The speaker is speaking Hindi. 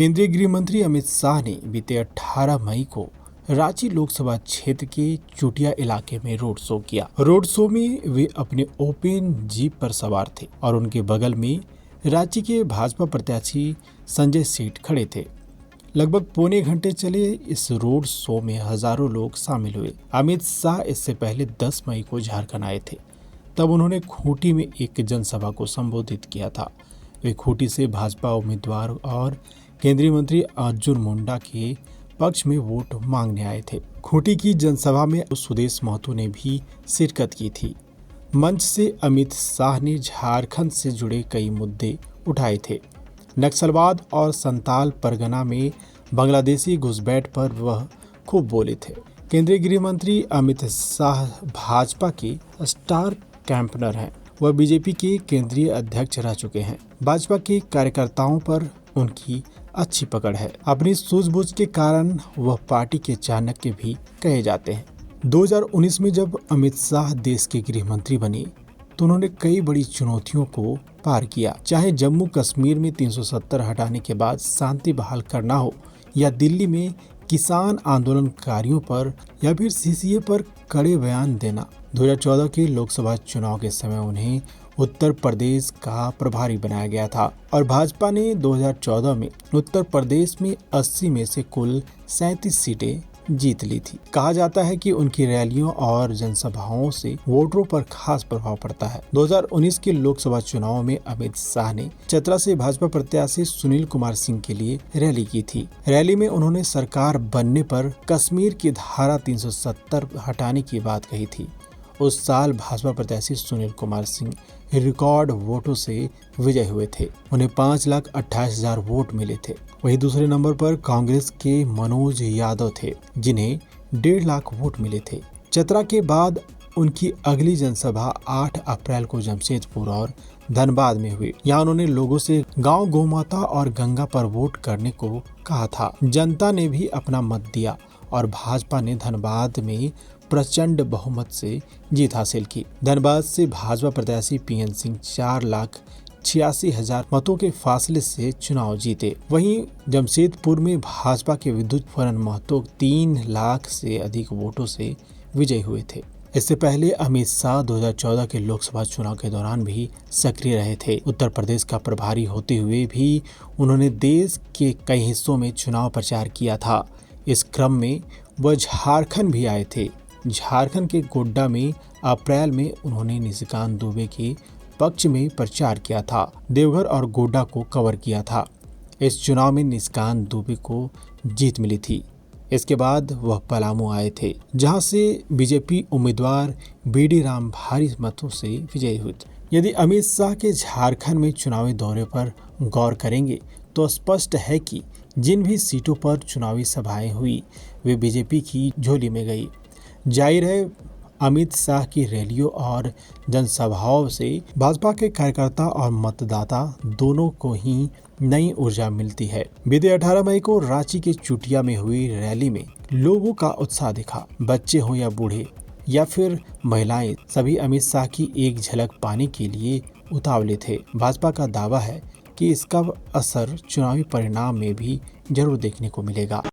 केंद्रीय गृह मंत्री अमित शाह ने बीते 18 मई को रांची लोकसभा क्षेत्र के चुटिया इलाके में रोड शो किया। रोड शो में वे अपने ओपन जीप पर सवार थे और उनके बगल में रांची के भाजपा प्रत्याशी संजय सेठ खड़े थे। लगभग पौने घंटे चले इस रोड शो में हजारों लोग शामिल हुए। अमित शाह इससे पहले 10 मई को झारखंड आए थे। तब उन्होंने खूंटी में एक जनसभा को संबोधित किया था। वे खूंटी से भाजपा उम्मीदवार और केंद्रीय मंत्री अर्जुन मुंडा के पक्ष में वोट मांगने आए थे। खूंटी की जनसभा में सुदेश महतो ने भी शिरकत की थी। मंच से अमित शाह ने झारखंड से जुड़े कई मुद्दे उठाए थे। नक्सलवाद और संताल परगना में बांग्लादेशी घुसपैठ पर वह खूब बोले थे। केंद्रीय गृह मंत्री अमित शाह भाजपा के स्टार कैंपेनर हैं। वह बीजेपी के केंद्रीय अध्यक्ष रह चुके हैं। भाजपा के कार्यकर्ताओं पर उनकी अच्छी पकड़ है। अपनी सूझबूझ के कारण वह पार्टी के चाणक्य भी कहे जाते हैं। 2019 में जब अमित शाह देश के गृह मंत्री बने तो उन्होंने कई बड़ी चुनौतियों को पार किया। चाहे जम्मू कश्मीर में 370 हटाने के बाद शांति बहाल करना हो या दिल्ली में किसान आंदोलनकारियों पर या फिर सीसीए पर कड़े बयान देना। 2014 के लोकसभा चुनाव के समय उन्हें उत्तर प्रदेश का प्रभारी बनाया गया था और भाजपा ने 2014 में उत्तर प्रदेश में 80 में से कुल 37 सीटें जीत ली थी। कहा जाता है कि उनकी रैलियों और जनसभाओं से वोटरों पर खास प्रभाव पड़ता है। 2019 के लोकसभा चुनाव में अमित शाह ने चतरा से भाजपा प्रत्याशी सुनील कुमार सिंह के लिए रैली की थी। रैली में उन्होंने सरकार बनने पर कश्मीर की धारा 370 हटाने की बात कही थी। उस साल भाजपा प्रत्याशी सुनील कुमार सिंह रिकॉर्ड वोटों से विजय हुए थे। उन्हें 5,28,000 वोट मिले थे। वहीं दूसरे नंबर पर कांग्रेस के मनोज यादव थे, जिन्हें 1.5 लाख वोट मिले थे। चतरा के बाद उनकी अगली जनसभा 8 अप्रैल को जमशेदपुर और धनबाद में हुई। यहाँ उन्होंने लोगों से गांव गौमाता और गंगा पर वोट करने को कहा था। जनता ने भी अपना मत दिया और भाजपा ने धनबाद में प्रचंड बहुमत से जीत हासिल की। धनबाद से भाजपा प्रत्याशी पीएन सिंह 4,86,000 मतों के फासले से चुनाव जीते। वहीं जमशेदपुर में भाजपा के विद्युत फरन महतो 3 लाख से अधिक वोटों से विजयी हुए थे। इससे पहले अमित शाह 2014 के लोकसभा चुनाव के दौरान भी सक्रिय रहे थे। उत्तर प्रदेश का प्रभारी होते हुए भी उन्होंने देश के कई हिस्सों में चुनाव प्रचार किया था। इस क्रम में वह झारखंड भी आए थे। झारखंड के गोड्डा में अप्रैल में उन्होंने निशिकांत दुबे के पक्ष में प्रचार किया था। देवघर और गोड्डा को कवर किया था। इस चुनाव में निशिकांत दुबे को जीत मिली थी। इसके बाद वह पलामू आए थे, जहां से बीजेपी उम्मीदवार बीडी राम भारी मतों से विजयी हुए थे। यदि अमित शाह के झारखंड में चुनावी दौरे पर गौर करेंगे तो स्पष्ट है कि जिन भी सीटों पर चुनावी सभाएं हुई वे बीजेपी की झोली में गई। जाहिर है अमित शाह की रैलियों और जनसभाओं से भाजपा के कार्यकर्ता और मतदाता दोनों को ही नई ऊर्जा मिलती है। बीते 18 मई को रांची के चुटिया में हुई रैली में लोगों का उत्साह दिखा। बच्चे हो या बूढ़े या फिर महिलाएं, सभी अमित शाह की एक झलक पाने के लिए उतावले थे। भाजपा का दावा है कि इसका असर चुनावी परिणाम में भी जरूर देखने को मिलेगा।